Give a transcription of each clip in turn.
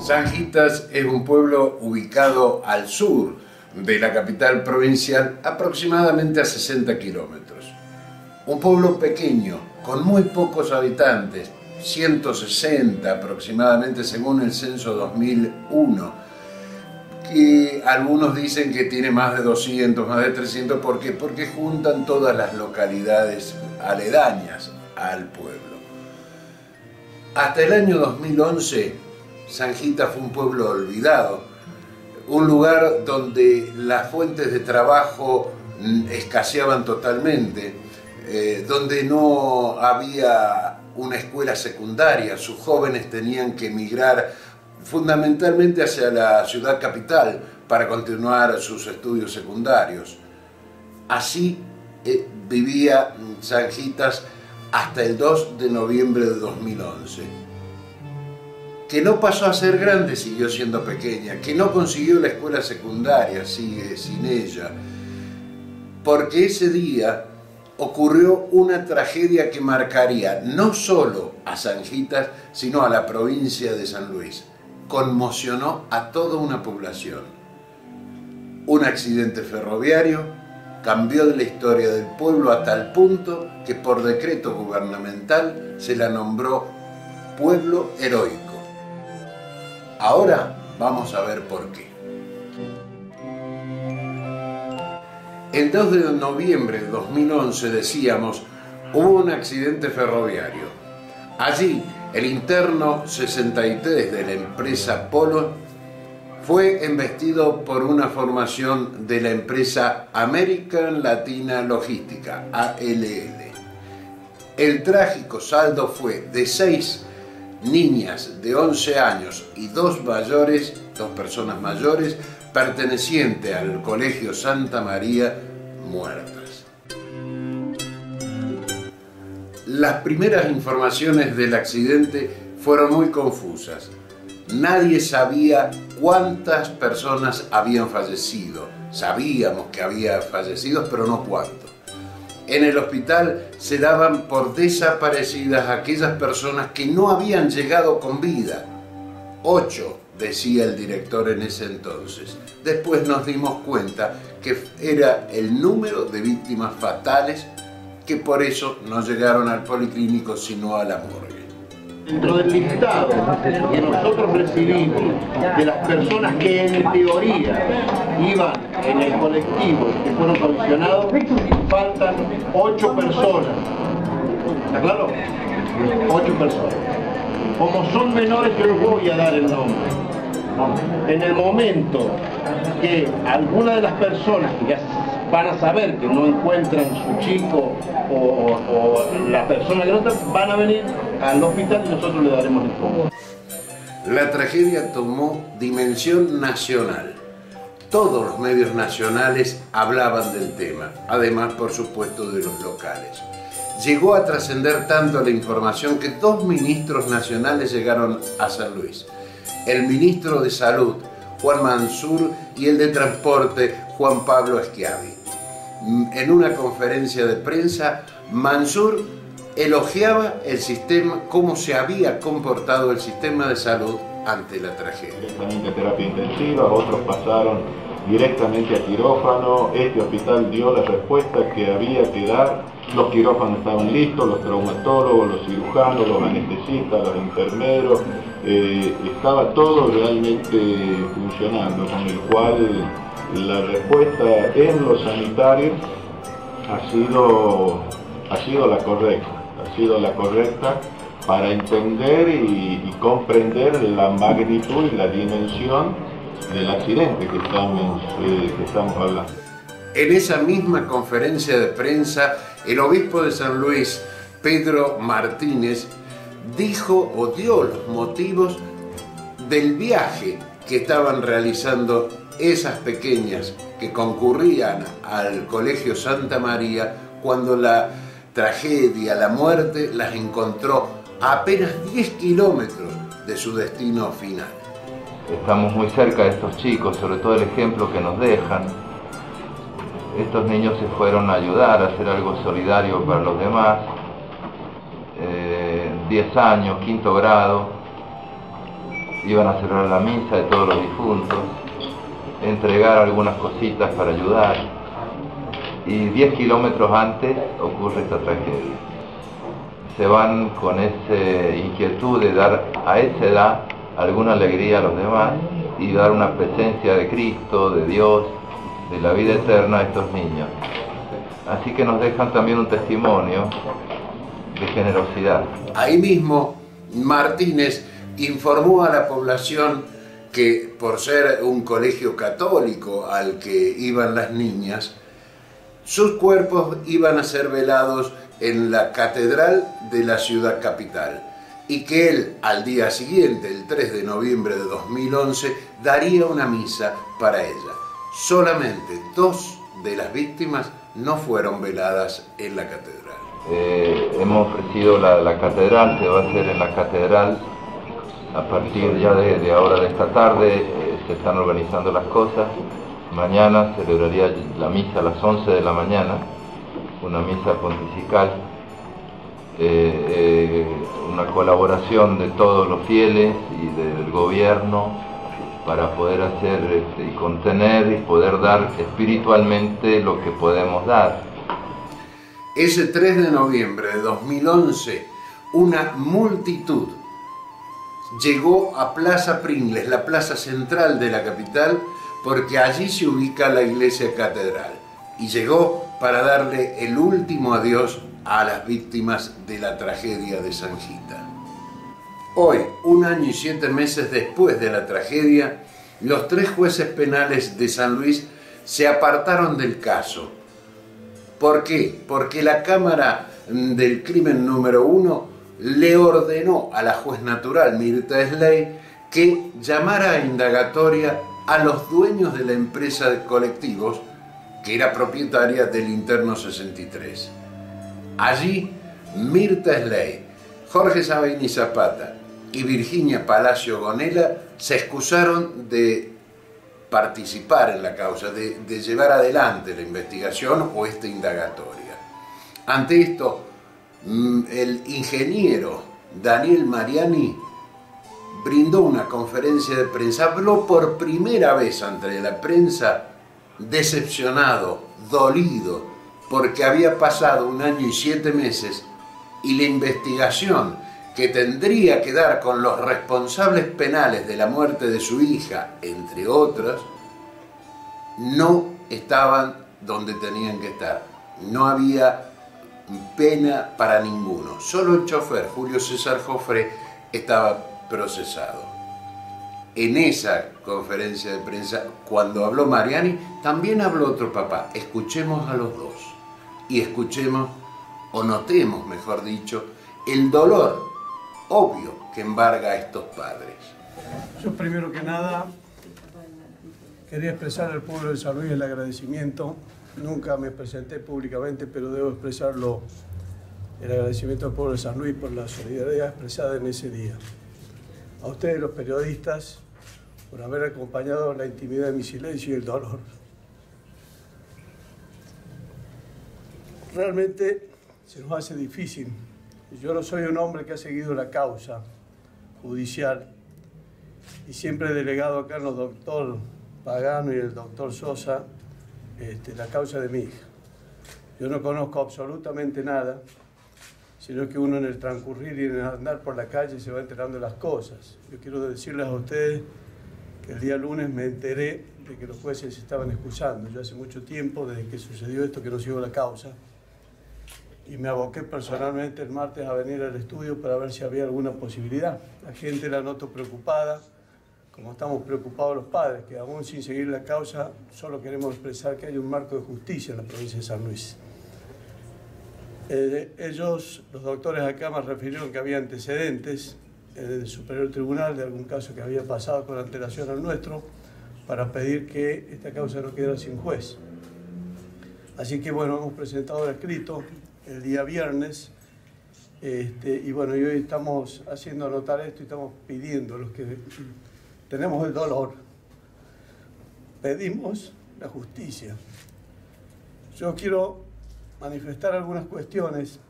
Sanjitas es un pueblo ubicado al sur de la capital provincial, aproximadamente a 60 kilómetros. Un pueblo pequeño, con muy pocos habitantes, 160 aproximadamente según el censo 2001, y algunos dicen que tiene más de 200, más de 300, ¿por qué? Porque juntan todas las localidades aledañas al pueblo. Hasta el año 2011, Sanjitas fue un pueblo olvidado, un lugar donde las fuentes de trabajo escaseaban totalmente, donde no había una escuela secundaria, sus jóvenes tenían que emigrar fundamentalmente hacia la ciudad capital para continuar sus estudios secundarios. Así vivía Sanjitas hasta el 2 de noviembre de 2011. Que no pasó a ser grande, siguió siendo pequeña, que no consiguió la escuela secundaria, sigue sin ella, porque ese día ocurrió una tragedia que marcaría no solo a Sanjitas, sino a la provincia de San Luis. Conmocionó a toda una población. Un accidente ferroviario cambió la historia del pueblo a tal punto que por decreto gubernamental se la nombró pueblo heroico. Ahora vamos a ver por qué. El 2 de noviembre de 2011, decíamos, hubo un accidente ferroviario. Allí, el interno 63 de la empresa Polo fue embestido por una formación de la empresa American Latina Logística, ALL. El trágico saldo fue de 6 niñas de 11 años y 2 personas mayores pertenecientes al Colegio Santa María, muertas. Las primeras informaciones del accidente fueron muy confusas. Nadie sabía cuántas personas habían fallecido. Sabíamos que había fallecidos, pero no cuántos. En el hospital se daban por desaparecidas aquellas personas que no habían llegado con vida. 8, decía el director en ese entonces. Después nos dimos cuenta que era el número de víctimas fatales que por eso no llegaron al policlínico sino a la morgue. Dentro del listado que nosotros recibimos de las personas que en teoría iban en el colectivo que fueron comisionados, faltan 8 personas. ¿Está claro? 8 personas. Como son menores, yo les voy a dar el nombre. En el momento que alguna de las personas que ya van a saber que no encuentran su chico o la persona que no está, van a venir al hospital y nosotros le daremos el informe. La tragedia tomó dimensión nacional. Todos los medios nacionales hablaban del tema, además, por supuesto, de los locales. Llegó a trascender tanto la información que 2 ministros nacionales llegaron a San Luis. El ministro de Salud, Juan Mansur, y el de Transporte, Juan Pablo Schiavi. En una conferencia de prensa, Mansur elogiaba el sistema, cómo se había comportado el sistema de salud ante la tragedia. Directamente a terapia intensiva, otros pasaron directamente a quirófano. Este hospital dio la respuesta que había que dar. Los quirófanos estaban listos, los traumatólogos, los cirujanos, los anestesistas, los enfermeros, estaba todo realmente funcionando, con el cual la respuesta en lo sanitario ha sido la correcta para entender y comprender la magnitud y la dimensión del accidente que estamos hablando. En esa misma conferencia de prensa, el obispo de San Luis, Pedro Martínez, dijo o dio los motivos del viaje que estaban realizando esas pequeñas que concurrían al Colegio Santa María cuando la tragedia, la muerte, las encontró a apenas 10 kilómetros de su destino final. Estamos muy cerca de estos chicos, sobre todo el ejemplo que nos dejan. Estos niños se fueron a ayudar, a hacer algo solidario para los demás. 10 años, 5º grado, iban a celebrar la misa de todos los difuntos, entregar algunas cositas para ayudar, y 10 kilómetros antes ocurre esta tragedia. Se van con esa inquietud de dar a esa edad alguna alegría a los demás y dar una presencia de Cristo, de Dios, de la vida eterna a estos niños. Así que nos dejan también un testimonio de generosidad. Ahí mismo, Martínez informó a la población que, por ser un colegio católico al que iban las niñas, sus cuerpos iban a ser velados en la catedral de la ciudad capital, y que él, al día siguiente, el 3 de noviembre de 2011, daría una misa para ella. Solamente 2 de las víctimas no fueron veladas en la catedral. Hemos ofrecido la catedral, se va a hacer en la catedral a partir ya de ahora de esta tarde. Se están organizando las cosas. Mañana celebraría la misa a las 11 de la mañana, una misa pontifical, una colaboración de todos los fieles y del gobierno para poder hacer y contener y poder dar espiritualmente lo que podemos dar. Ese 3 de noviembre de 2011, una multitud llegó a Plaza Pringles, la plaza central de la capital, porque allí se ubica la iglesia catedral, y llegó para darle el último adiós a las víctimas de la tragedia de San Gita. Hoy, 1 año y 7 meses después de la tragedia, los 3 jueces penales de San Luis se apartaron del caso. ¿Por qué? Porque la Cámara del Crimen número 1 le ordenó a la juez natural Mirta Slay que llamara a indagatoria a los dueños de la empresa de colectivos que era propietaria del Interno 63. Allí, Mirta Slay, Jorge Sabaini Zapata y Virginia Palacio Gonella se excusaron de participar en la causa, de llevar adelante la investigación o esta indagatoria. Ante esto, el ingeniero Daniel Mariani brindó una conferencia de prensa, habló por primera vez ante la prensa, decepcionado, dolido, porque había pasado 1 año y 7 meses y la investigación que tendría que dar con los responsables penales de la muerte de su hija, entre otras, no estaban donde tenían que estar. No había pena para ninguno. Solo el chofer, Julio César Joffre, estaba procesado. En esa conferencia de prensa, cuando habló Mariani, también habló otro papá. Escuchemos a los dos y escuchemos, o notemos, mejor dicho, el dolor obvio que embarga a estos padres. Yo primero que nada quería expresar al pueblo de San Luis el agradecimiento. Nunca me presenté públicamente, pero debo expresarlo, el agradecimiento al pueblo de San Luis por la solidaridad expresada en ese día. A ustedes, los periodistas, por haber acompañado la intimidad de mi silencio y el dolor. Realmente se nos hace difícil. Yo no soy un hombre que ha seguido la causa judicial y siempre he delegado acá en los doctor Pagano y el doctor Sosa la causa de mi hija. Yo no conozco absolutamente nada, sino que uno en el transcurrir y en el andar por la calle se va enterando de las cosas. Yo quiero decirles a ustedes que el día lunes me enteré de que los jueces se estaban excusando. Yo hace mucho tiempo, desde que sucedió esto, que no sigo la causa, y me aboqué personalmente el martes a venir al estudio para ver si había alguna posibilidad. La gente la noto preocupada, como estamos preocupados los padres, que aún sin seguir la causa solo queremos expresar que hay un marco de justicia en la provincia de San Luis. Ellos, los doctores acá, me refirieron que había antecedentes del Superior Tribunal de algún caso que había pasado con antelación al nuestro para pedir que esta causa no quedara sin juez. Así que bueno, hemos presentado el escrito el día viernes y bueno, y hoy estamos haciendo anotar esto y estamos pidiendo, los que tenemos el dolor, pedimos la justicia. Yo quiero manifestar algunas cuestiones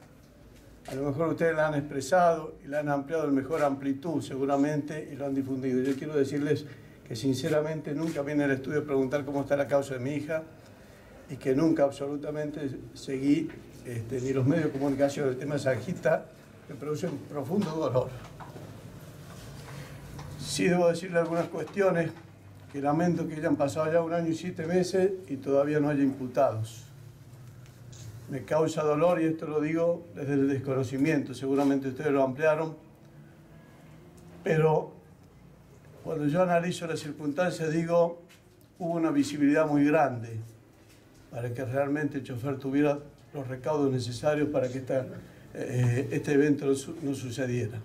A lo mejor ustedes la han expresado y la han ampliado en mejor amplitud seguramente y lo han difundido. Yo quiero decirles que sinceramente nunca vine al estudio a preguntar cómo está la causa de mi hija y que nunca absolutamente seguí ni los medios de comunicación. El tema de Sajita me produce un profundo dolor. Sí debo decirle algunas cuestiones que lamento que hayan pasado ya 1 año y 7 meses y todavía no haya imputados. Me causa dolor y esto lo digo desde el desconocimiento, seguramente ustedes lo ampliaron, pero cuando yo analizo las circunstancias digo, hubo una visibilidad muy grande para que realmente el chofer tuviera los recaudos necesarios para que este evento no sucediera.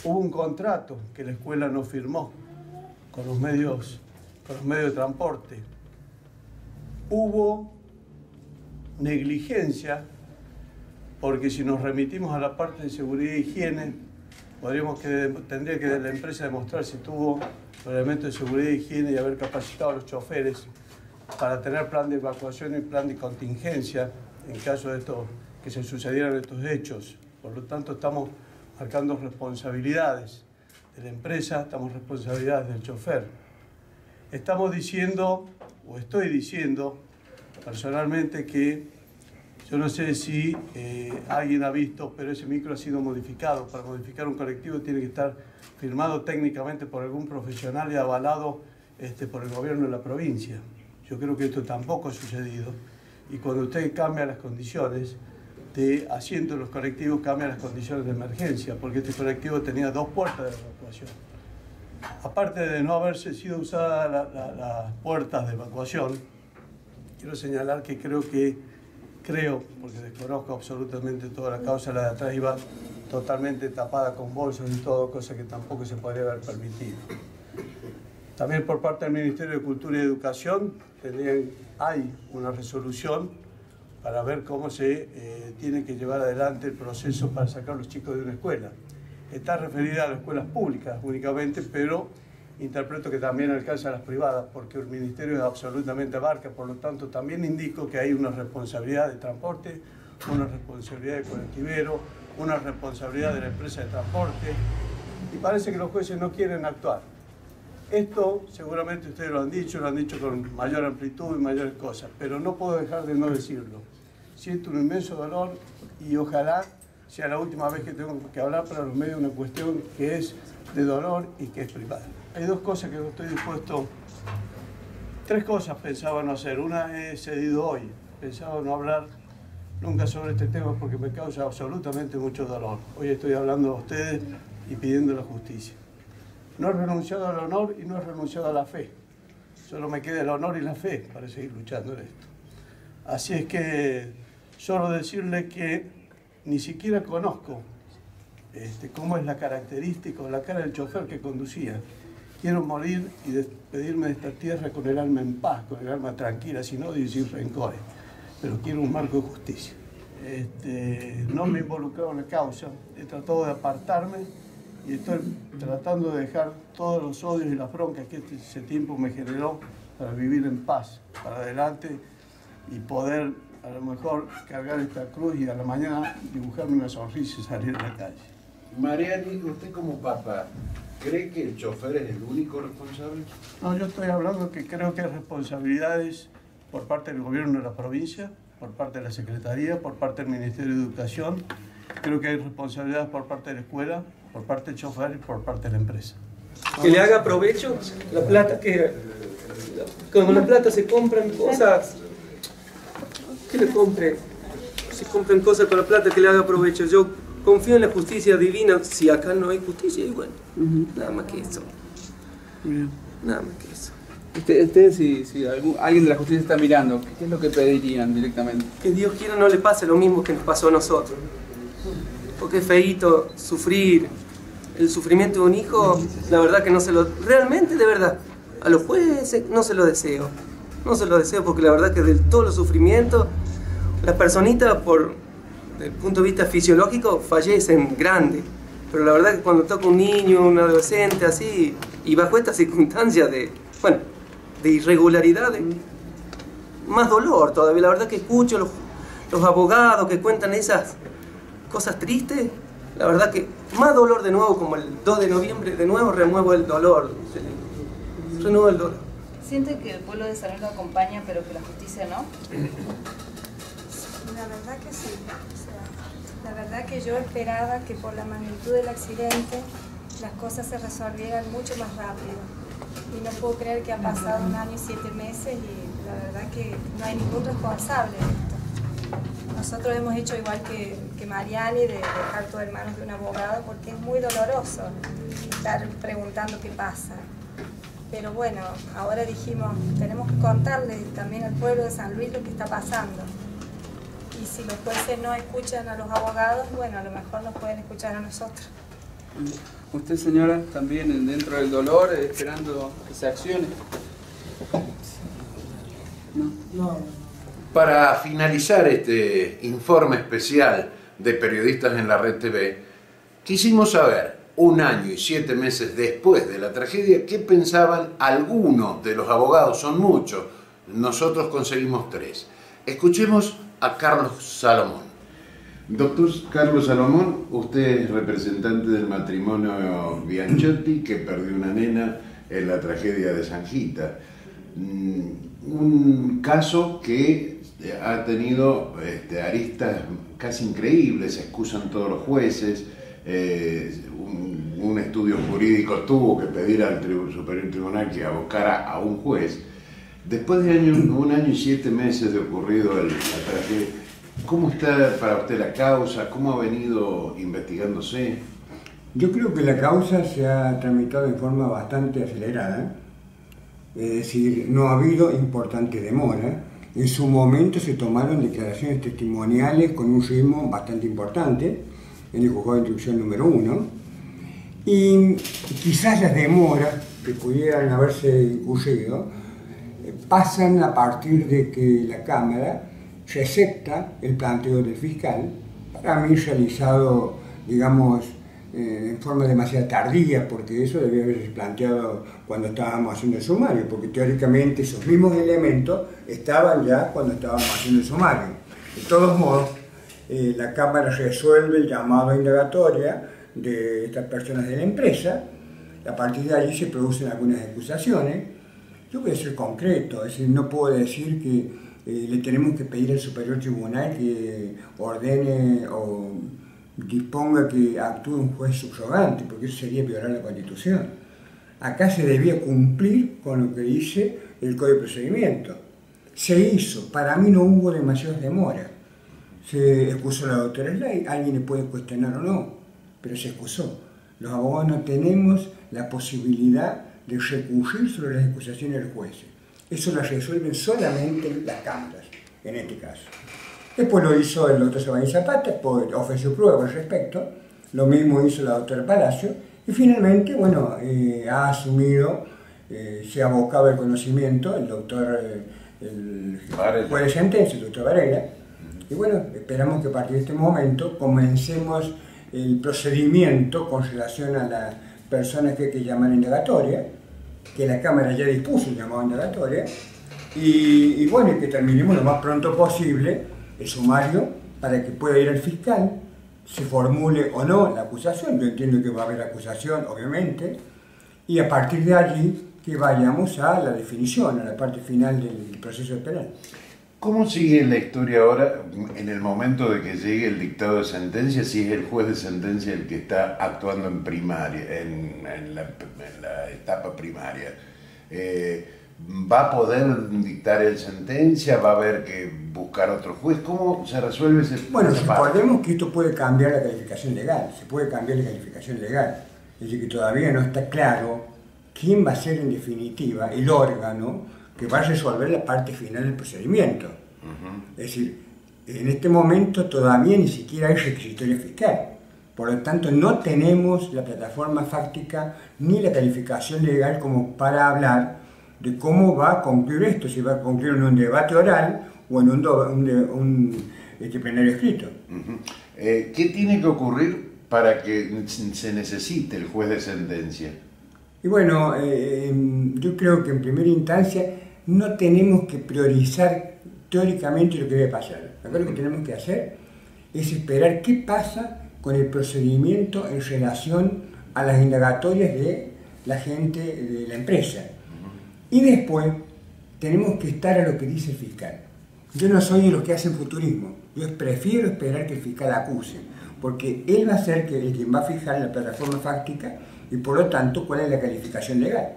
Hubo un contrato que la escuela no firmó con los medios de transporte. Hubo negligencia, porque si nos remitimos a la parte de seguridad e higiene, tendría que la empresa demostrar si tuvo los elementos de seguridad e higiene y haber capacitado a los choferes para tener plan de evacuación y plan de contingencia en caso de que se sucedieran estos hechos. Por lo tanto, estamos marcando responsabilidades de la empresa, estamos responsabilidades del chofer. Estamos diciendo, o estoy diciendo, personalmente que yo no sé si alguien ha visto, pero ese micro ha sido modificado. Para modificar un colectivo tiene que estar firmado técnicamente por algún profesional y avalado por el gobierno de la provincia. Yo creo que esto tampoco ha sucedido. Y cuando usted cambia las condiciones de asiento en los colectivos, cambia las condiciones de emergencia, porque este colectivo tenía 2 puertas de evacuación. Aparte de no haberse sido usadas las puertas de evacuación, quiero señalar que creo, porque desconozco absolutamente toda la causa, la de atrás iba totalmente tapada con bolsas y todo, cosa que tampoco se podría haber permitido. También por parte del Ministerio de Cultura y Educación hay una resolución para ver cómo se tiene que llevar adelante el proceso para sacar a los chicos de una escuela. Está referida a las escuelas públicas únicamente, pero interpreto que también alcanza a las privadas, porque el Ministerio absolutamente abarca, por lo tanto también indico que hay una responsabilidad de transporte, una responsabilidad de colectivero, una responsabilidad de la empresa de transporte, y parece que los jueces no quieren actuar. Esto seguramente ustedes lo han dicho con mayor amplitud y mayores cosas, pero no puedo dejar de no decirlo. Siento un inmenso dolor y ojalá sea la última vez que tengo que hablar para los medios de una cuestión que es de dolor y que es privada. Hay 2 cosas que no estoy dispuesto, 3 cosas pensaba no hacer. Una he cedido hoy, pensaba no hablar nunca sobre este tema porque me causa absolutamente mucho dolor. Hoy estoy hablando a ustedes y pidiendo la justicia. No he renunciado al honor y no he renunciado a la fe. Solo me queda el honor y la fe para seguir luchando en esto. Así es que solo decirle que ni siquiera conozco cómo es la característica o la cara del chofer que conducía. Quiero morir y despedirme de esta tierra con el alma en paz, con el alma tranquila, sin odio y sin rencores. Pero quiero un marco de justicia. No me he involucrado en la causa, he tratado de apartarme y estoy tratando de dejar todos los odios y las broncas que ese tiempo me generó para vivir en paz, para adelante y poder a lo mejor cargar esta cruz y a la mañana dibujarme una sonrisa y salir a la calle. Mariani, usted como papá, ¿cree que el chofer es el único responsable? No, yo estoy hablando que creo que hay responsabilidades por parte del gobierno de la provincia, por parte de la Secretaría, por parte del Ministerio de Educación. Creo que hay responsabilidades por parte de la escuela, por parte del chofer y por parte de la empresa. Que le haga provecho la plata que... Con la plata se compran cosas... Que le compre? Se compran cosas con la plata, que le haga provecho. Yo confío en la justicia divina. Si acá no hay justicia, y bueno, nada más que eso. Nada más que eso. Ustedes, si alguien de la justicia está mirando, ¿qué es lo que pedirían directamente? Que Dios quiera no le pase lo mismo que nos pasó a nosotros. Porque es feíto sufrir. El sufrimiento de un hijo, la verdad que no se lo... Realmente, de verdad, a los jueces no se lo deseo. No se lo deseo porque la verdad que de todos los sufrimientos, las personitas, desde el punto de vista fisiológico, fallecen grandes. Pero la verdad que cuando toca un niño, un adolescente, así, y bajo estas circunstancias de irregularidades, más dolor todavía. La verdad que escucho los abogados que cuentan esas cosas tristes, la verdad que más dolor de nuevo, como el 2 de noviembre, de nuevo renuevo el dolor. Renuevo el dolor. ¿Siente que el pueblo de San Luis lo acompaña, pero que la justicia no? La verdad que sí. O sea, la verdad que yo esperaba que por la magnitud del accidente las cosas se resolvieran mucho más rápido. Y no puedo creer que ha pasado 1 año y 7 meses y la verdad que no hay ningún responsable de esto. Nosotros hemos hecho igual que Mariani, de dejar todo en manos de un abogado, porque es muy doloroso estar preguntando qué pasa. Pero bueno, ahora dijimos, tenemos que contarle también al pueblo de San Luis lo que está pasando. Y si los jueces no escuchan a los abogados, bueno, a lo mejor nos pueden escuchar a nosotros. Usted, señora, también dentro del dolor, esperando que se accione. No. Para finalizar este informe especial de Periodistas en la Red TV, quisimos saber, 1 año y 7 meses después de la tragedia, qué pensaban algunos de los abogados. Son muchos, nosotros conseguimos 3. Escuchemos a Carlos Salomón. Doctor Carlos Salomón, usted es representante del matrimonio Bianchotti, que perdió una nena en la tragedia de San Gita. Un caso que ha tenido aristas casi increíbles, se excusan todos los jueces, un estudio jurídico tuvo que pedir al Superior Tribunal que abocara a un juez. Después de 1 año y 7 meses de ocurrido la tragedia, ¿cómo está para usted la causa? ¿Cómo ha venido investigándose? Yo creo que la causa se ha tramitado en forma bastante acelerada, es decir, no ha habido importante demora. En su momento se tomaron declaraciones testimoniales con un ritmo bastante importante en el juzgado de instrucción número 1, y quizás las demoras que pudieran haberse ocurrido pasan a partir de que la Cámara recepta el planteo del fiscal, para mí realizado, digamos, en forma demasiado tardía, porque eso debía haberse planteado cuando estábamos haciendo el sumario, porque teóricamente esos mismos elementos estaban ya cuando estábamos haciendo el sumario. De todos modos, la Cámara resuelve el llamado a indagatoria de estas personas de la empresa. A partir de allí se producen algunas acusaciones. Yo voy a ser concreto, es decir, no puedo decir que le tenemos que pedir al Superior Tribunal que ordene o disponga que actúe un juez subrogante, porque eso sería violar la Constitución. Acá se debía cumplir con lo que dice el Código de Procedimiento. Se hizo, para mí no hubo demasiadas demoras. Se excusó la doctora Slay, alguien le puede cuestionar o no, pero se excusó. Los abogados no tenemos la posibilidad de recurrir sobre las acusaciones del juez. Eso lo resuelven solamente las cámaras, en este caso. Después lo hizo el doctor Sebastián Zapata, ofreció pruebas al respecto, lo mismo hizo la doctora Palacio, y finalmente, bueno, ha asumido, se ha abocado el conocimiento, el doctor, el juez de sentencia, el doctor Varela, y bueno, esperamos que a partir de este momento comencemos el procedimiento con relación a las personas que hay que llamar a indagatoria, que la Cámara ya dispuso el llamado a indagatoria, y bueno, que terminemos lo más pronto posible el sumario para que pueda ir al fiscal, se formule o no la acusación. Yo entiendo que va a haber acusación, obviamente, y a partir de allí que vayamos a la definición, a la parte final del proceso penal. ¿Cómo sigue la historia ahora en el momento de que llegue el dictado de sentencia, si es el juez de sentencia el que está actuando en primaria, en la etapa primaria? ¿Va a poder dictar el sentencia? ¿Va a haber que buscar otro juez? ¿Cómo se resuelve ese problema? Bueno, recordemos que esto puede cambiar la calificación legal, se puede cambiar la calificación legal. Es decir, que todavía no está claro quién va a ser en definitiva el órgano que va a resolver la parte final del procedimiento. Es decir, en este momento todavía ni siquiera hay requisitorio fiscal. Por lo tanto, no tenemos la plataforma fáctica ni la calificación legal como para hablar de cómo va a concluir esto, si va a concluir en un debate oral o en un plenario escrito. ¿Qué tiene que ocurrir para que se necesite el juez de sentencia? Y bueno, yo creo que en primera instancia no tenemos que priorizar teóricamente lo que debe pasar. Acá lo que tenemos que hacer es esperar qué pasa con el procedimiento en relación a las indagatorias de la gente de la empresa. Y después tenemos que estar a lo que dice el fiscal. Yo no soy de los que hacen futurismo, yo prefiero esperar que el fiscal acuse, porque él va a ser quien va a fijar la plataforma fáctica y por lo tanto cuál es la calificación legal.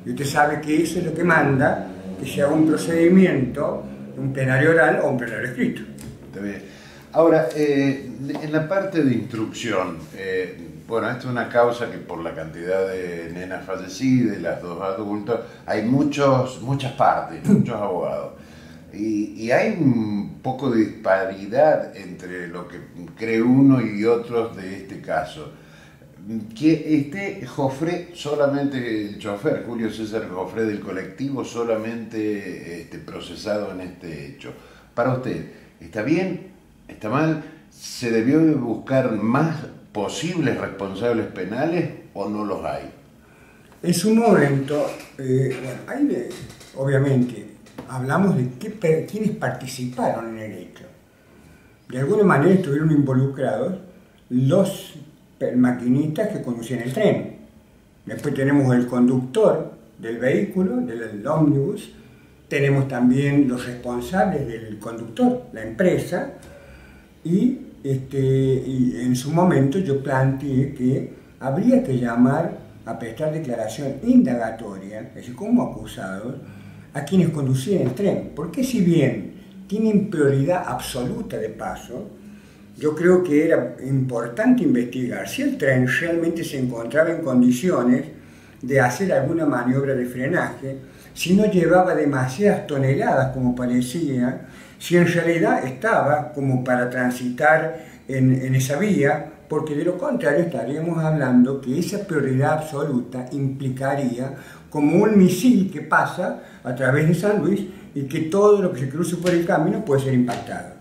Y usted sabe que eso es lo que manda que se haga un procedimiento, un plenario oral o un plenario escrito. Está bien. Ahora, en la parte de instrucción, bueno, esta es una causa que por la cantidad de nenas fallecidas, las 2 adultos, hay muchas partes, muchos abogados. Y hay un poco de disparidad entre lo que cree uno y otros de este caso. Que esté Jofré, solamente el chofer, Julio César Jofré del colectivo, solamente procesado en este hecho. Para usted, ¿está bien? ¿Está mal? ¿Se debió buscar más posibles responsables penales o no los hay? En su momento, obviamente, hablamos de quiénes participaron en el hecho. De alguna manera estuvieron involucrados los maquinistas que conducían el tren. Después tenemos el conductor del vehículo, del ómnibus. Tenemos también los responsables del conductor, la empresa. Y en su momento yo planteé que habría que llamar a prestar declaración indagatoria, es decir, como acusados, a quienes conducían el tren. Porque si bien tienen prioridad absoluta de paso, yo creo que era importante investigar si el tren realmente se encontraba en condiciones de hacer alguna maniobra de frenaje, si no llevaba demasiadas toneladas como parecía, si en realidad estaba como para transitar en esa vía, porque de lo contrario estaríamos hablando que esa prioridad absoluta implicaría como un misil que pasa a través de San Luis y que todo lo que se cruce por el camino puede ser impactado.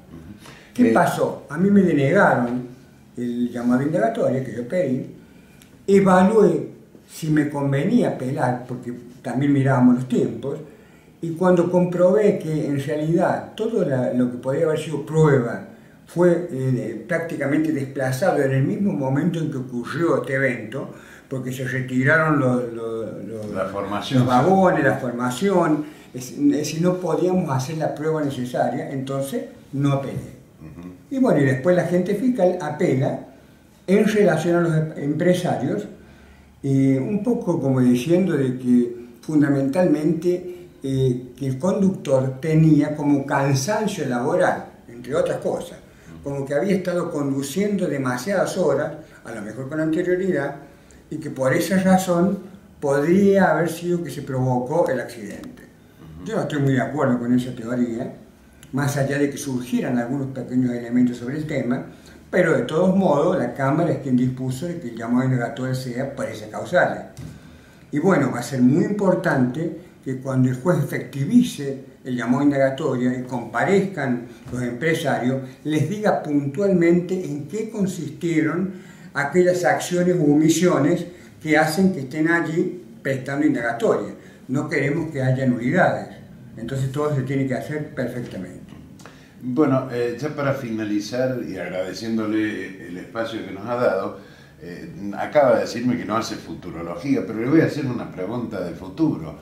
¿Qué pasó? A mí me denegaron el llamado indagatorio que yo pedí, evalué si me convenía apelar, porque también mirábamos los tiempos, y cuando comprobé que en realidad todo lo que podía haber sido prueba fue prácticamente desplazado en el mismo momento en que ocurrió este evento, porque se retiraron los vagones, la formación, es decir, no podíamos hacer la prueba necesaria, entonces no apelé. Y bueno, y después la gente fiscal apela en relación a los empresarios, un poco como diciendo de que fundamentalmente que el conductor tenía como cansancio laboral, entre otras cosas, como que había estado conduciendo demasiadas horas, a lo mejor con anterioridad, y que por esa razón podría haber sido que se provocó el accidente. Yo no estoy muy de acuerdo con esa teoría, más allá de que surgieran algunos pequeños elementos sobre el tema, pero de todos modos la Cámara es quien dispuso de que el llamado indagatorio sea por esa causales. Y bueno, va a ser muy importante que cuando el juez efectivice el llamado indagatorio y comparezcan los empresarios, les diga puntualmente en qué consistieron aquellas acciones u omisiones que hacen que estén allí prestando indagatoria. No queremos que haya nulidades, entonces todo se tiene que hacer perfectamente. Bueno, ya para finalizar y agradeciéndole el espacio que nos ha dado, acaba de decirme que no hace futurología, pero le voy a hacer una pregunta de futuro.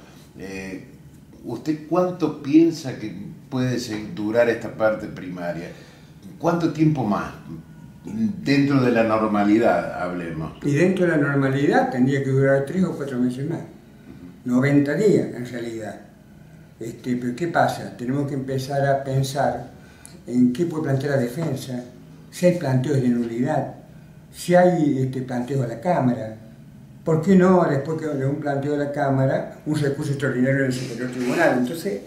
¿Usted cuánto piensa que puede durar esta parte primaria? ¿Cuánto tiempo más? Dentro de la normalidad, hablemos. Y dentro de la normalidad tendría que durar 3 o 4 meses más. 90 días en realidad. Pero ¿qué pasa? Tenemos que empezar a pensar en qué puede plantear la defensa, si hay planteos de nulidad, si hay planteos a la Cámara. ¿Por qué no, después de un planteo de la Cámara, un recurso extraordinario en el Superior Tribunal? Entonces,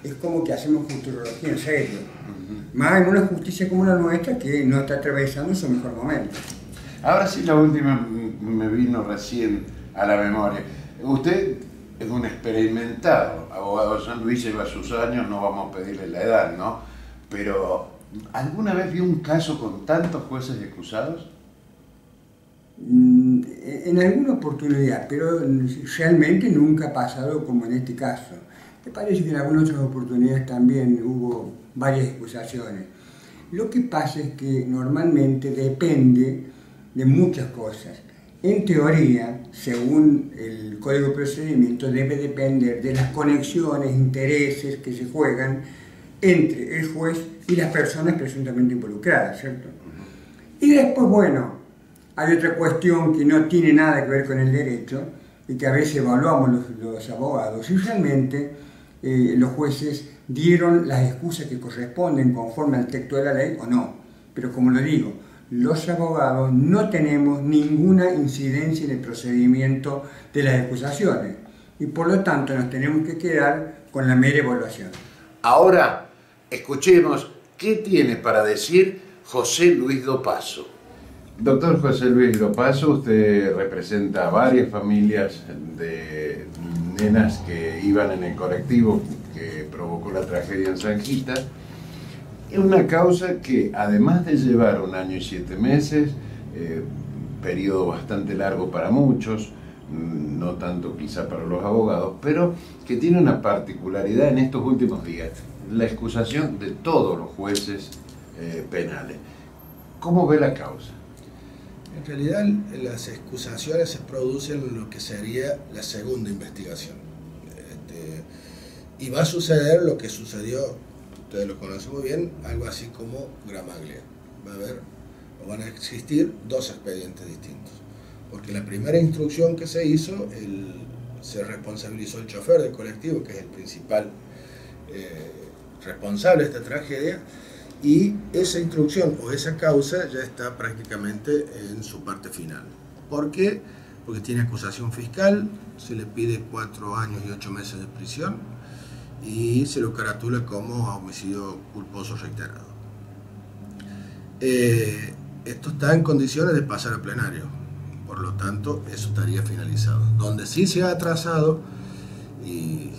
es como que hacemos futurología en serio. Más en una justicia como la nuestra, que no está atravesando su mejor momento. Ahora sí, la última me vino recién a la memoria. Usted es un experimentado abogado de San Luis, lleva sus años, no vamos a pedirle la edad, ¿no? Pero, ¿alguna vez vio un caso con tantos jueces y acusados? En alguna oportunidad, pero realmente nunca ha pasado como en este caso. Me parece que en algunas otras oportunidades también hubo varias acusaciones. Lo que pasa es que normalmente depende de muchas cosas. En teoría, según el Código de Procedimiento, debe depender de las conexiones, intereses que se juegan entre el juez y las personas presuntamente involucradas, ¿cierto? Y después, bueno, hay otra cuestión que no tiene nada que ver con el derecho y que a veces evaluamos los abogados, y realmente los jueces dieron las excusas que corresponden conforme al texto de la ley o no. Pero como lo digo, los abogados no tenemos ninguna incidencia en el procedimiento de las acusaciones y por lo tanto nos tenemos que quedar con la mera evaluación. Ahora escuchemos qué tiene para decir José Luis Dopazo. Doctor José Luis Dopazo, usted representa a varias familias de nenas que iban en el colectivo que provocó la tragedia en San Gita. Es una causa que, además de llevar 1 año y 7 meses, periodo bastante largo para muchos, no tanto quizá para los abogados, pero que tiene una particularidad en estos últimos días, la excusación de todos los jueces penales. ¿Cómo ve la causa? En realidad las excusaciones se producen en lo que sería la segunda investigación. Y va a suceder lo que sucedió, ustedes lo conocen muy bien, algo así como Gramaglia. Van a existir 2 expedientes distintos. Porque la primera instrucción que se hizo, se responsabilizó el chofer del colectivo, que es el principal responsable de esta tragedia, y esa instrucción o esa causa ya está prácticamente en su parte final. ¿Por qué? Porque tiene acusación fiscal, se le pide 4 años y 8 meses de prisión y se lo caratula como homicidio culposo reiterado. Esto está en condiciones de pasar a plenario, por lo tanto eso estaría finalizado. Donde sí se ha atrasado y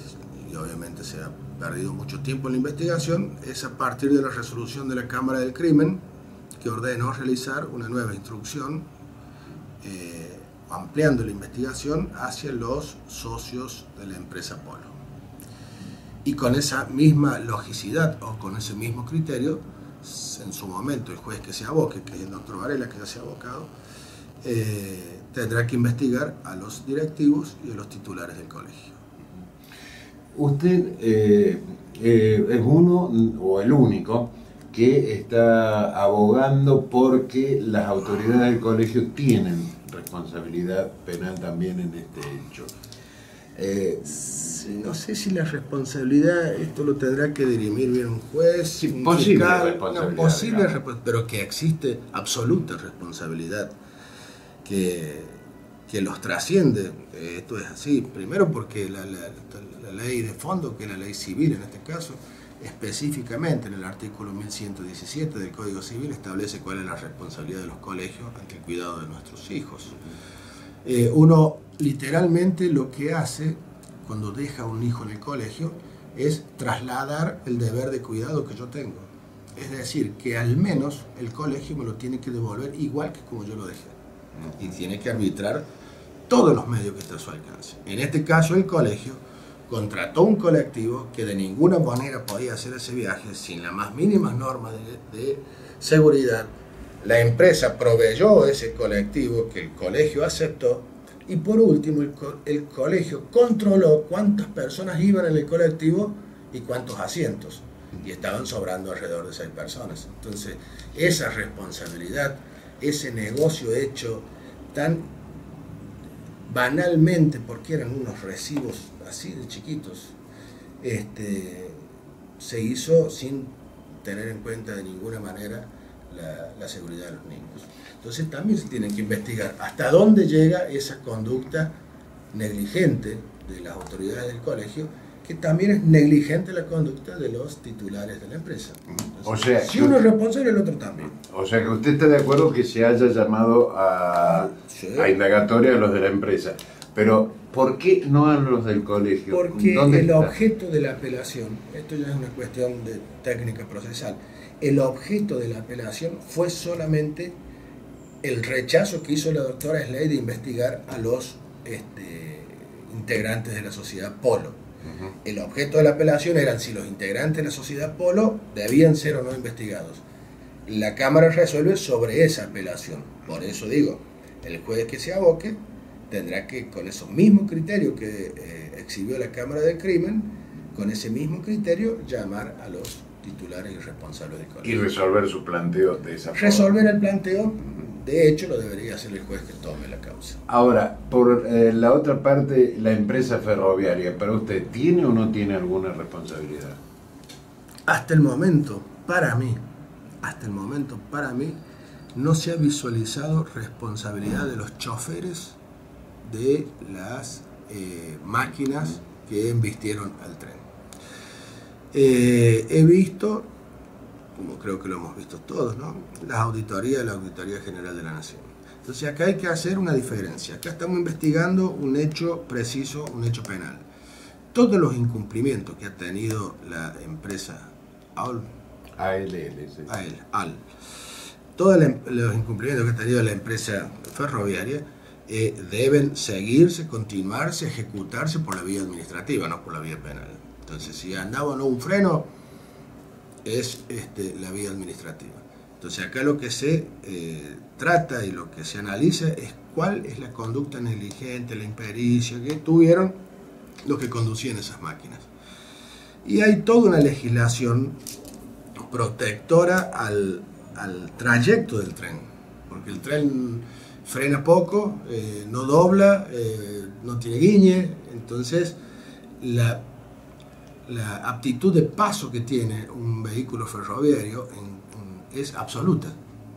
obviamente se ha perdido mucho tiempo en la investigación es a partir de la resolución de la Cámara del Crimen, que ordenó realizar una nueva instrucción ampliando la investigación hacia los socios de la empresa Polo. Y con esa misma logicidad o con ese mismo criterio, en su momento el juez que se aboque, que es el doctor Varela, que ya se ha abocado, tendrá que investigar a los directivos y a los titulares del colegio. Usted es uno o el único que está abogando porque las autoridades del colegio tienen responsabilidad penal también en este hecho. No sé si la responsabilidad, esto lo tendrá que dirimir bien un juez, sí, un posible fiscal, responsabilidad, pero que existe absoluta responsabilidad que los trasciende. Esto es así, primero porque la ley de fondo, que es la ley civil en este caso, específicamente en el artículo 1117 del Código Civil establece cuál es la responsabilidad de los colegios ante el cuidado de nuestros hijos. Uno literalmente lo que hace cuando deja a un hijo en el colegio es trasladar el deber de cuidado que yo tengo. Es decir, que al menos el colegio me lo tiene que devolver igual que como yo lo dejé. Y tiene que arbitrar todos los medios que está a su alcance. En este caso el colegio contrató un colectivo que de ninguna manera podía hacer ese viaje sin las más mínimas normas de seguridad. La empresa proveyó ese colectivo que el colegio aceptó y por último el colegio controló cuántas personas iban en el colectivo y cuántos asientos, y estaban sobrando alrededor de 6 personas. Entonces esa responsabilidad, ese negocio hecho tan banalmente porque eran unos recibos así de chiquitos, se hizo sin tener en cuenta de ninguna manera la seguridad de los niños. Entonces también se tiene que investigar hasta dónde llega esa conducta negligente de las autoridades del colegio, que también es negligente la conducta de los titulares de la empresa. Entonces, o sea, si uno es responsable, el otro también. O sea que usted está de acuerdo que se haya llamado a indagatoria a los de la empresa. Pero, ¿por qué no a los del colegio? Porque el objeto de la apelación, esto ya es una cuestión de técnica procesal, el objeto de la apelación fue solamente el rechazo que hizo la doctora Slade de investigar a los integrantes de la sociedad Polo. El objeto de la apelación eran si los integrantes de la sociedad Polo debían ser o no investigados. la Cámara resuelve sobre esa apelación. Por eso digo, el juez que se aboque tendrá que, con esos mismos criterios que exhibió la Cámara del Crimen, con ese mismo criterio llamar a los titulares y responsables del colegio. Y resolver su planteo de esa forma. Resolver el planteo, de hecho, lo debería hacer el juez que tome la causa. Ahora, por la otra parte, la empresa ferroviaria, ¿para usted tiene o no tiene alguna responsabilidad? Hasta el momento, para mí, no se ha visualizado responsabilidad de los choferes de las máquinas que embistieron al tren. He visto, como creo que lo hemos visto todos, ¿no?, las auditorías de la Auditoría General de la Nación. Entonces acá hay que hacer una diferencia. Acá estamos investigando un hecho preciso, un hecho penal. Todos los incumplimientos que ha tenido la empresa ALL, todos los incumplimientos que ha tenido la empresa ferroviaria deben seguirse, continuarse, ejecutarse por la vía administrativa, no por la vía penal. Entonces, si andaba o no un freno, es la vía administrativa. Entonces, acá lo que se trata y lo que se analiza es cuál es la conducta negligente, la impericia que tuvieron los que conducían esas máquinas. Y hay toda una legislación protectora al trayecto del tren, porque el tren frena poco, no dobla, no tiene guiñe, entonces la aptitud de paso que tiene un vehículo ferroviario es absoluta.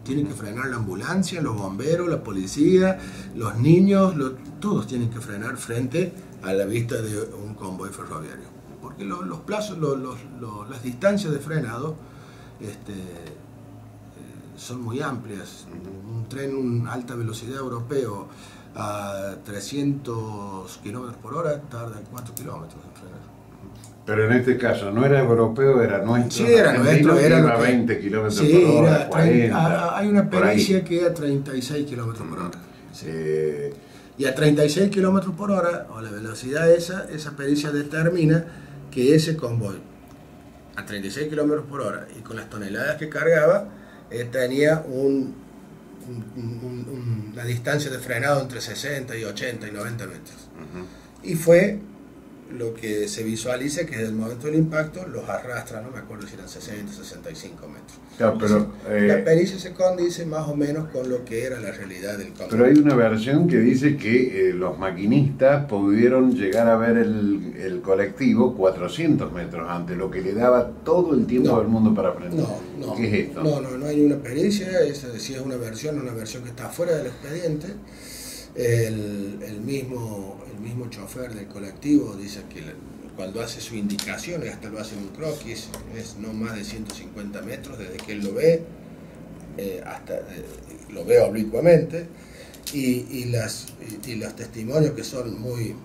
Tienen que frenar la ambulancia, los bomberos, la policía, los niños, todos tienen que frenar frente a la vista de un convoy ferroviario, porque los plazos, las distancias de frenado son muy amplias. Un tren alta velocidad europeo a 300 km por hora tarda 4 kilómetros en frenar. Pero en este caso no era europeo, era nuestro. Sí, era nuestro, era a 20 kilómetros por hora, 40. Hay una pericia que a 36 kilómetros por hora. Sí. Y a 36 kilómetros por hora, o la velocidad esa pericia determina que ese convoy a 36 kilómetros por hora y con las toneladas que cargaba tenía una distancia de frenado entre 60 y 80 y 90 metros. Y fue lo que se visualiza que desde el momento del impacto los arrastra, no me acuerdo si eran 60 o 65 metros. Claro, pero, la pericia se condice más o menos con lo que era la realidad del convoy. Pero hay una versión que dice que los maquinistas pudieron llegar a ver el colectivo 400 metros antes, lo que le daba todo el tiempo del mundo para frenar. No, ¿qué es esto? No hay una pericia, si es una versión que está fuera del expediente. El mismo chofer del colectivo dice que cuando hace su indicación, hasta lo hace en un croquis, es no más de 150 metros desde que él lo ve, hasta lo ve oblicuamente, y los testimonios que son muy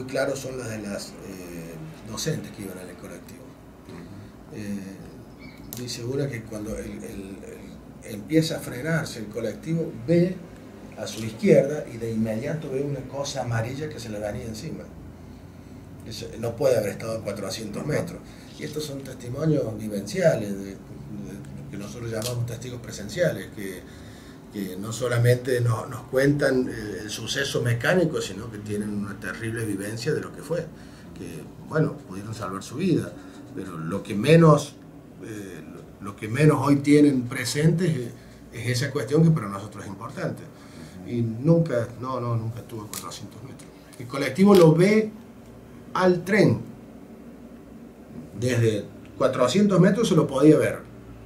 claros son los de las docentes que iban en el colectivo. Dice una que cuando empieza a frenarse el colectivo, ve a su izquierda y de inmediato ve una cosa amarilla que se le venía encima. Eso no puede haber estado a 400 metros. Y estos son testimonios vivenciales, que nosotros llamamos testigos presenciales, que no solamente nos cuentan el suceso mecánico, sino que tienen una terrible vivencia de lo que fue. Que, bueno, pudieron salvar su vida, pero lo que menos hoy tienen presente es esa cuestión que para nosotros es importante. Y nunca estuvo a 400 metros. El colectivo lo ve al tren. Desde 400 metros se lo podía ver.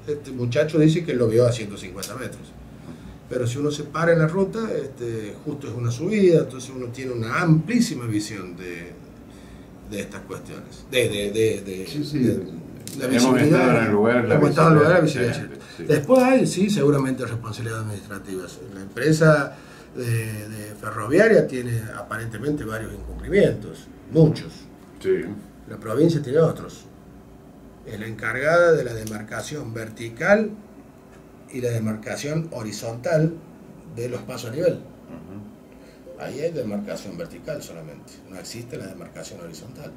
Este muchacho dice que lo vio a 150 metros. Pero si uno se para en la ruta, justo es una subida, entonces uno tiene una amplísima visión de estas cuestiones. La visibilidad. Hemos estado en el lugar, la visibilidad. Sí. Después hay, seguramente responsabilidades administrativas. La empresa de ferroviaria tiene aparentemente varios incumplimientos, muchos. Sí. La provincia tiene otros. Es la encargada de la demarcación vertical y la demarcación horizontal de los pasos a nivel. Ahí hay demarcación vertical solamente, no existe la demarcación horizontal.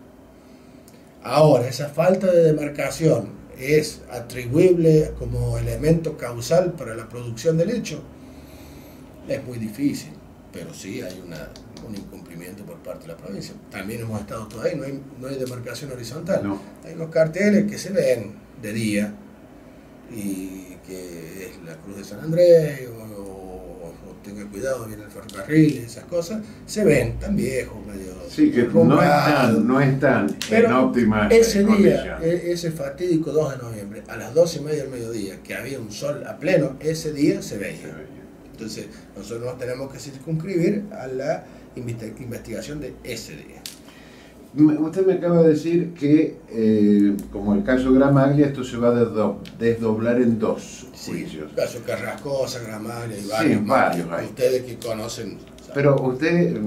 Ahora, esa falta de demarcación es atribuible como elemento causal para la producción del hecho, es muy difícil, pero sí hay un incumplimiento por parte de la provincia. También hemos estado todos ahí, no hay demarcación horizontal. No. Hay unos carteles que se ven de día, y que es la Cruz de San Andrés, o tenga cuidado, viene el ferrocarril, esas cosas, se ven tan viejos, medio Sí, que no están en óptimas ese condiciones. día, ese fatídico 2 de noviembre, a las 12:30 del mediodía, que había un sol a pleno, ese día se veía. Entonces, nosotros nos tenemos que circunscribir a la investigación de ese día. Usted me acaba de decir que, como el caso Gramaglia, esto se va a desdoblar en dos juicios. Caso Carrascosa, Gramaglia y varios hay. Ustedes que conocen. ¿Saben? Pero usted,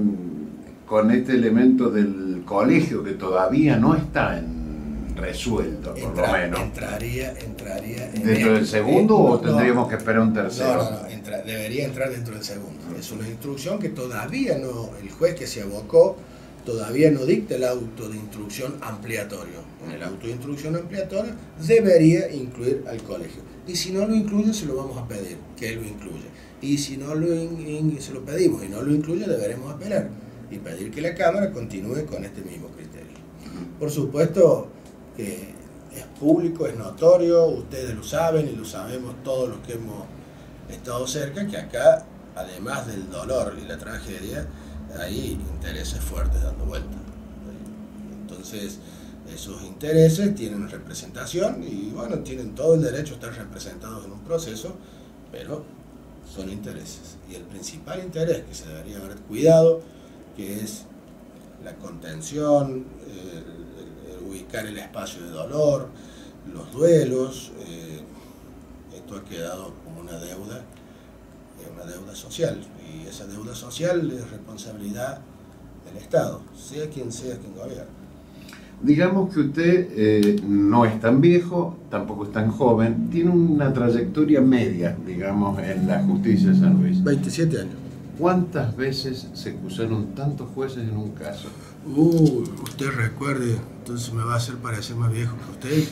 con este elemento del colegio que todavía no está resuelto, por lo menos. Entraría ¿Dentro del segundo o tendríamos que esperar un tercero? No, debería entrar dentro del segundo. Es una instrucción que todavía no, el juez que se abocó, todavía no dicta el auto de instrucción ampliatorio. En el auto de instrucción ampliatorio debería incluir al colegio. Y si no lo incluye, se lo vamos a pedir que lo incluya. Y si no se lo pedimos y no lo incluye, deberemos apelar y pedir que la Cámara continúe con este mismo criterio. Por supuesto que es público, es notorio, ustedes lo saben y lo sabemos todos los que hemos estado cerca, que acá, además del dolor y la tragedia, hay intereses fuertes dando vuelta. Entonces, esos intereses tienen representación y bueno, tienen todo el derecho a estar representados en un proceso, pero son intereses. Y el principal interés que se debería haber cuidado, que es la contención, el ubicar el espacio de dolor, los duelos, esto ha quedado como una deuda social, y esa deuda social es responsabilidad del Estado, sea quien gobierna. Digamos que usted no es tan viejo, tampoco es tan joven, tiene una trayectoria media, digamos, en la justicia de San Luis. 27 años. ¿Cuántas veces se acusaron tantos jueces en un caso? Usted recuerde, entonces me va a hacer parecer más viejo que usted.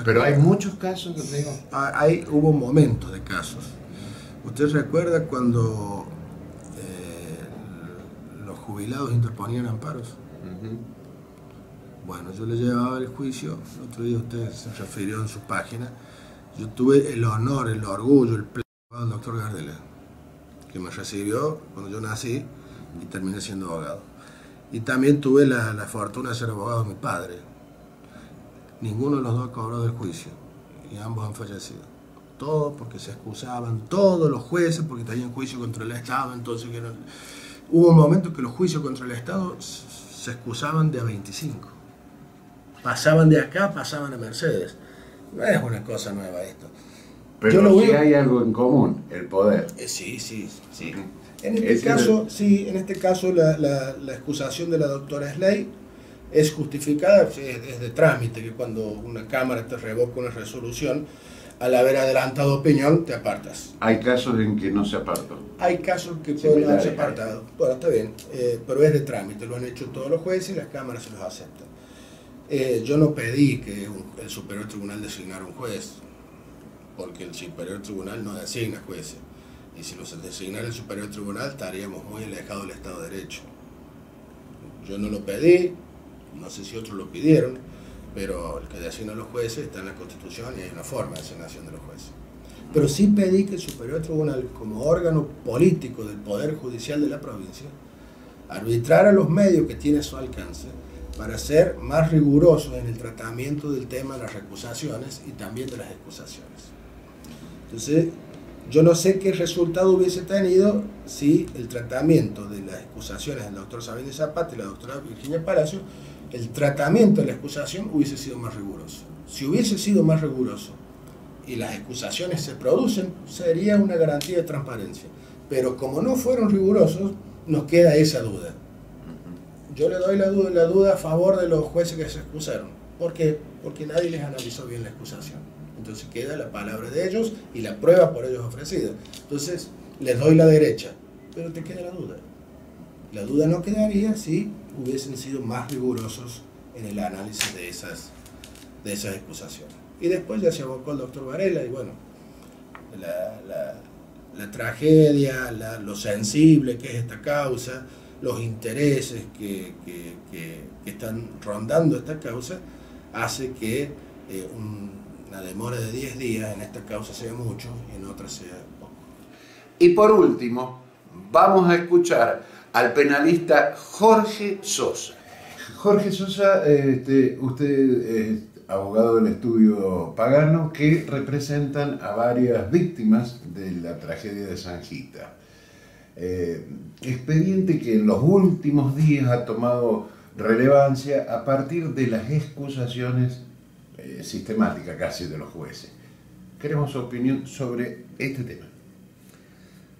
Pero hay muchos casos, que digo. Hubo momentos de casos. ¿Usted recuerda cuando los jubilados interponían amparos? Bueno, yo le llevaba el juicio, el otro día usted se refirió en su página, yo tuve el honor, el orgullo, el pleito del doctor Gardela, que me recibió cuando yo nací y terminé siendo abogado. Y también tuve la fortuna de ser abogado de mi padre. Ninguno de los dos cobró del juicio y ambos han fallecido. Todos porque se excusaban, todos los jueces porque tenían juicio contra el Estado, entonces hubo un momento que los juicios contra el Estado se excusaban de a 25. Pasaban de acá, pasaban a Mercedes. No es una cosa nueva esto. Pero sí hay algo en común, el poder. Sí. En este caso, la excusación de la doctora Slay es justificada, es de trámite, que cuando una Cámara te revoca una resolución, al haber adelantado opinión, te apartas. Hay casos en que no se apartó. Hay casos que pueden haberse apartado. Bueno, está bien, pero es de trámite, lo han hecho todos los jueces y las cámaras se los aceptan. Yo no pedí que el Superior Tribunal designara un juez, porque el Superior Tribunal no designa jueces. Y si los designara el Superior Tribunal, estaríamos muy alejados del Estado de Derecho. Yo no lo pedí, no sé si otros lo pidieron, pero el que designa a los jueces está en la Constitución y hay una forma de designación de los jueces. Pero sí pedí que el Superior Tribunal, como órgano político del Poder Judicial de la provincia, arbitrara los medios que tiene a su alcance para ser más riguroso en el tratamiento del tema de las recusaciones y también de las excusaciones. Entonces, yo no sé qué resultado hubiese tenido si el tratamiento de las excusaciones del doctor Sabino Zapata y la doctora Virginia Palacio, el tratamiento de la excusación hubiese sido más riguroso. Si hubiese sido más riguroso y las excusaciones se producen, sería una garantía de transparencia. Pero como no fueron rigurosos, nos queda esa duda. Yo le doy la duda a favor de los jueces que se excusaron. ¿Por qué? Porque nadie les analizó bien la excusación. Entonces queda la palabra de ellos y la prueba por ellos ofrecida. Entonces les doy la derecha, pero te queda la duda. La duda no quedaría si hubiesen sido más rigurosos en el análisis de esas de esas excusaciones. Y después ya se abocó el doctor Varela y bueno, la tragedia, lo sensible que es esta causa, los intereses que están rondando esta causa, hace que una demora de 10 días en esta causa sea mucho y en otras sea poco. Y por último, vamos a escuchar al penalista Jorge Sosa. Jorge Sosa, usted es abogado del estudio Pagano, que representan a varias víctimas de la tragedia de San Gita. Expediente que en los últimos días ha tomado relevancia a partir de las excusaciones sistemáticas casi de los jueces. Queremos su opinión sobre este tema.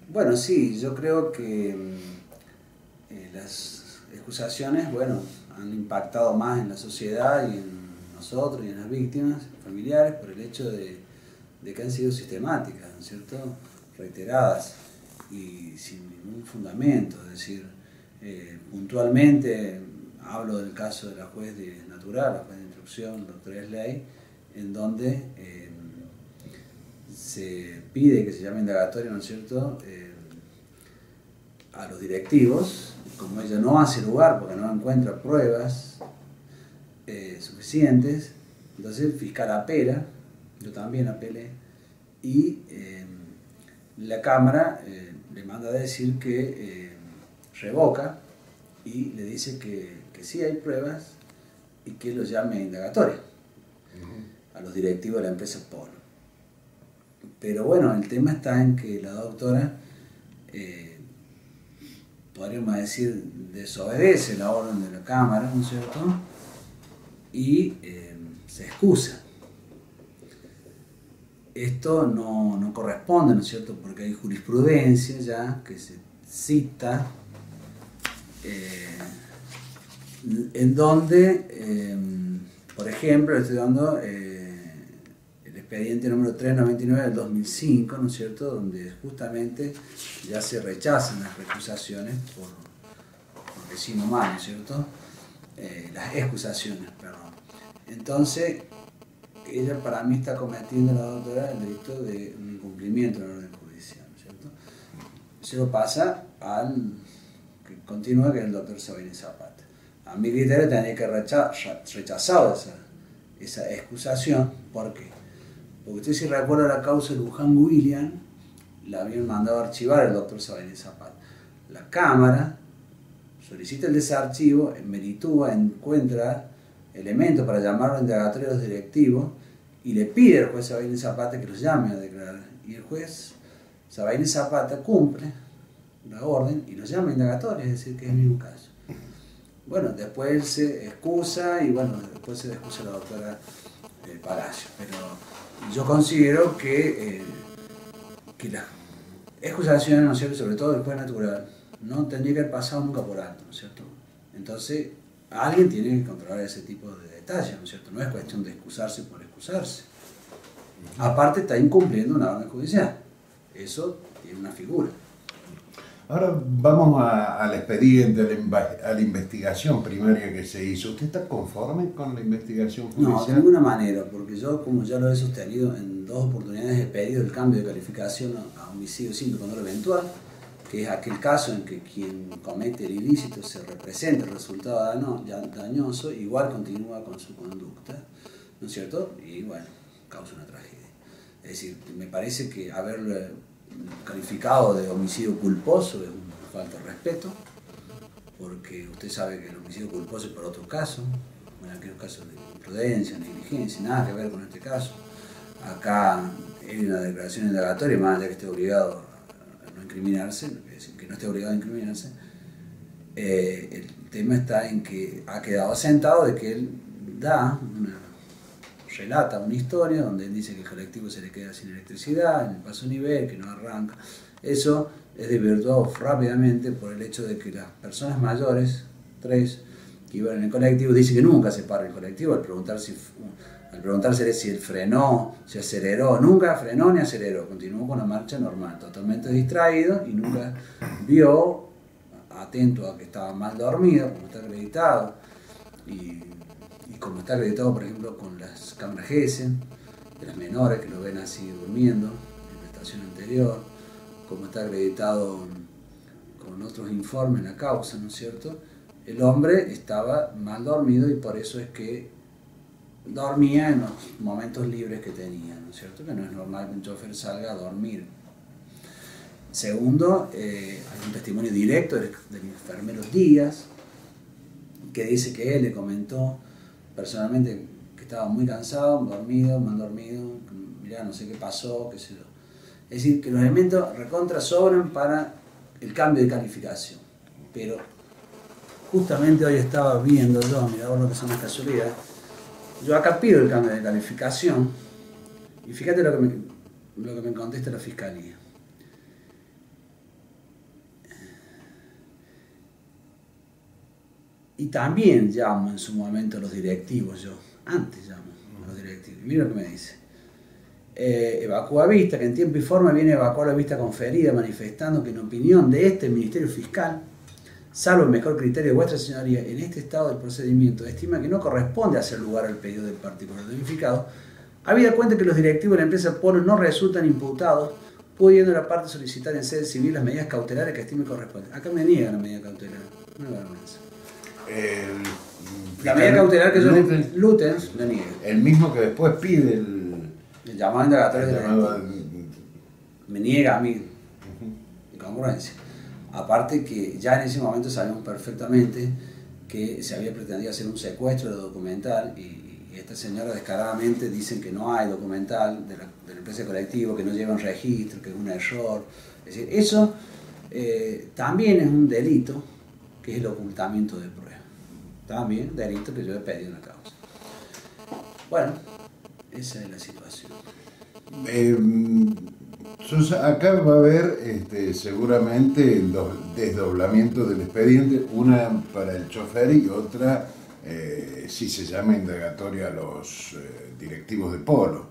Bueno, sí, yo creo que las excusaciones, bueno, han impactado más en la sociedad y en nosotros y en las víctimas familiares por el hecho de que han sido sistemáticas, ¿no es cierto?, reiteradas y sin ningún fundamento. Es decir, puntualmente hablo del caso de la juez natural, la juez de instrucción, doctora Esley, en donde se pide que se llame indagatoria, ¿no es cierto?, a los directivos. Como ella no hace lugar porque no encuentra pruebas suficientes, entonces el fiscal apela, yo también apelé, y la Cámara le manda a decir que revoca y le dice que sí hay pruebas y que lo llame a indagatoria a los directivos de la empresa Polo. Pero bueno, el tema está en que la doctora, podríamos decir, desobedece la orden de la Cámara, ¿no es cierto?, y se excusa. Esto no corresponde, ¿no es cierto?, porque hay jurisprudencia ya que se cita en donde, por ejemplo, estoy dando el expediente número 399 del 2005, ¿no es cierto?, donde justamente ya se rechazan las recusaciones por vecino mal, ¿no es cierto?, las excusaciones, perdón. Entonces, ella para mí está cometiendo, la doctora, el delito de un incumplimiento de la orden judicial, ¿no es cierto? Se lo pasa al que continúa, que es el doctor Sabines Zapata. A mi criterio tendría que rechazado esa excusación. ¿Por qué? Porque usted, si recuerda la causa de Luján William, la habían mandado a archivar el doctor Sabines Zapata. La Cámara solicita el desarchivo, meritúa, encuentra elementos para llamarlo indagatorio a los directivos y le pide al juez Sabines Zapata que los llame a declarar. Y el juez Sabines Zapata cumple la orden y los llama a indagatorio, es decir, que es el mismo caso. Bueno, después él se excusa y bueno, después se excusa la doctora Palacio. Pero yo considero que las excusaciones, ¿no es cierto?, sobre todo del juez natural, no tendría que haber pasado nunca por alto, ¿no es cierto? Entonces, alguien tiene que controlar ese tipo de detalles, ¿no es cierto? No es cuestión de excusarse por excusarse. Aparte, está incumpliendo una orden judicial. Eso tiene una figura. Ahora vamos al expediente, a la investigación primaria que se hizo. ¿Usted está conforme con la investigación judicial? No, de ninguna manera, porque yo, como ya lo he sostenido en 2 oportunidades, he pedido el cambio de calificación a homicidio simple con dolor eventual, que es aquel caso en que quien comete el ilícito se representa el resultado dañoso, igual continúa con su conducta, ¿no es cierto? Y bueno, causa una tragedia. Es decir, me parece que haberlo calificado de homicidio culposo es una falta de respeto, porque usted sabe que el homicidio culposo es por otro caso, en aquellos casos de imprudencia, negligencia, nada que ver con este caso. Acá hay una declaración indagatoria, más allá que esté obligado a no incriminarse, es decir, que no esté obligado a incriminarse. El tema está en que ha quedado asentado de que él relata una historia donde él dice que el colectivo se le queda sin electricidad en el paso nivel, que no arranca. Eso es desvirtuado rápidamente por el hecho de que las personas mayores, 3, que iban en el colectivo, dicen que nunca se para el colectivo. Al preguntarse si él frenó, si aceleró, nunca frenó ni aceleró, continuó con la marcha normal, totalmente distraído y nunca vio, atento a que estaba mal dormido, como está acreditado, y y como está acreditado, por ejemplo, con las cámaras GESEN, de las menores que lo ven así durmiendo en la estación anterior, como está acreditado con otros informes en la causa, ¿no es cierto? El hombre estaba mal dormido y por eso es que dormía en los momentos libres que tenía, ¿no es cierto? Que no es normal que un chofer salga a dormir. Segundo, hay un testimonio directo del enfermero Díaz, que dice que él le comentó personalmente que estaba muy cansado, dormido, mal dormido, mirá, no sé qué pasó, qué sé yo. Es decir, que los elementos recontra sobran para el cambio de calificación. Pero justamente hoy estaba viendo yo, mirá vos lo que son las casualidades, yo acá pido el cambio de calificación y fíjate lo que me contesta la fiscalía. Y también llamo en su momento a los directivos, yo antes llamo a los directivos. Mira lo que me dice. Evacúa vista, que en tiempo y forma viene a evacuar la vista conferida, manifestando que en opinión de este Ministerio Fiscal, salvo el mejor criterio de vuestra señoría, en este estado del procedimiento, estima que no corresponde hacer lugar al pedido del particular damnificado, habida cuenta que los directivos de la empresa Polo no resultan imputados, pudiendo la parte solicitar en sede civil las medidas cautelares que estime corresponden. Acá me niegan la medida cautelar, una vergüenza. La medida cautelar que yo Lutens la niega. El mismo que después pide el llamado indagatorio me niega a mí, incongruencia. Aparte que ya en ese momento sabíamos perfectamente que se había pretendido hacer un secuestro de documental y esta señora descaradamente dicen que no hay documental de la empresa colectiva, que no llevan registro, que es un error. Es decir, eso también es un delito, que es el ocultamiento de pruebas. También delito que yo he pedido en la causa. Bueno, esa es la situación. Acá va a haber seguramente los desdoblamientos del expediente, una para el chofer y otra si se llama indagatoria a los directivos de Polo.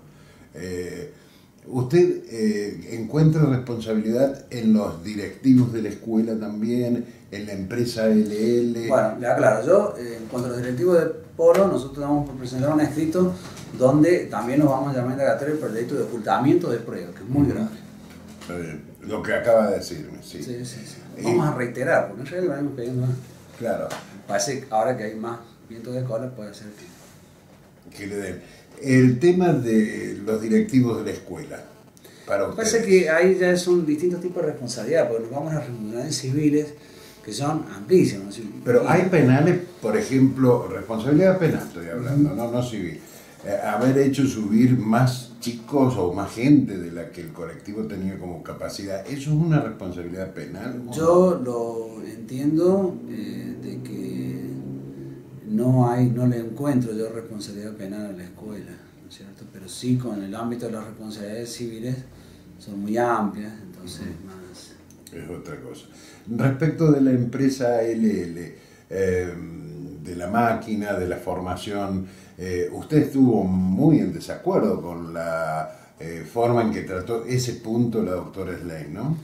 ¿Usted encuentra responsabilidad en los directivos de la escuela también, en la empresa LL? Bueno, le aclaro, yo en cuanto a los directivos de Polo, nosotros vamos a presentar un escrito donde también nos vamos a llamar indagatorio por el delito de ocultamiento de pruebas, que es muy grave. Lo que acaba de decirme, sí. Sí. Vamos a reiterar, porque en realidad lo venimos pidiendo más. Claro. Parece que ahora que hay más viento de cola puede ser que le den. El tema de los directivos de la escuela, para ustedes. Parece que ahí ya son distintos tipos de responsabilidad, porque nos vamos a las responsabilidades civiles que son amplísimas. Pero hay penales, por ejemplo, responsabilidad penal estoy hablando, no civil. Haber hecho subir más chicos o más gente de la que el colectivo tenía como capacidad, ¿eso es una responsabilidad penal? Yo lo entiendo de que no le encuentro yo responsabilidad penal a la escuela, ¿no es cierto? Pero sí con el ámbito de las responsabilidades civiles son muy amplias, entonces más... Es otra cosa. Respecto de la empresa LL, de la máquina, de la formación, usted estuvo muy en desacuerdo con la forma en que trató ese punto la doctora Slane, ¿no?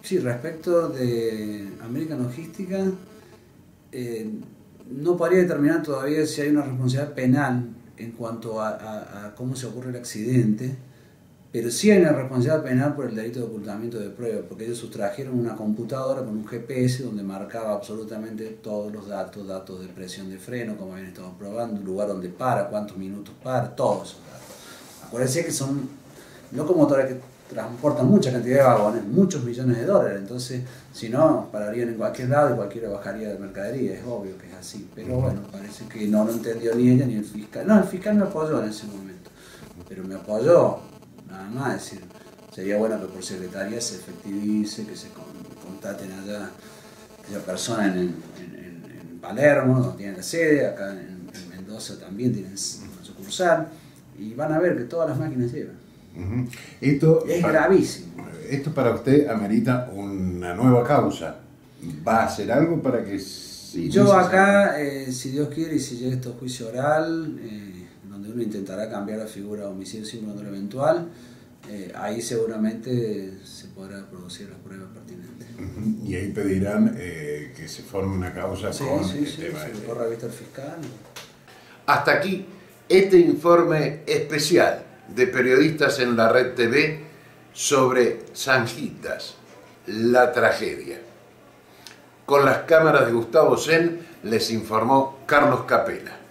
Sí, respecto de América Logística, no podría determinar todavía si hay una responsabilidad penal en cuanto a cómo se ocurre el accidente, pero sí hay una responsabilidad penal por el delito de ocultamiento de pruebas, porque ellos sustrajeron una computadora con un GPS donde marcaba absolutamente todos los datos de presión de freno, como habían estado probando, el lugar donde para, cuántos minutos para, todos esos datos. Acuérdense que son locomotoras que transportan mucha cantidad de vagones, muchos millones de dólares, entonces si no, pararían en cualquier lado y cualquiera bajaría de mercadería, es obvio que es así, pero bueno, parece que no lo entendió ni ella ni el fiscal. No, el fiscal me apoyó en ese momento, pero me apoyó nada más, es decir, sería bueno que por secretaría se efectivice, que se contacten allá aquella persona en Palermo, donde tienen la sede, acá en Mendoza también tienen una sucursal, y van a ver que todas las máquinas llevan. Esto es gravísimo. Esto para usted amerita una nueva causa. ¿Va a hacer algo para que... Yo acá, si Dios quiere y si llega este juicio oral, donde uno intentará cambiar la figura de homicidio sin control eventual, ahí seguramente se podrá producir las pruebas pertinentes. Y ahí pedirán que se forme una causa con el tema. Se le corra vista al fiscal. Hasta aquí este informe especial de Periodistas en la Red TV sobre Sanjitas, la tragedia. Con las cámaras de Gustavo Sen les informó Carlos Capela.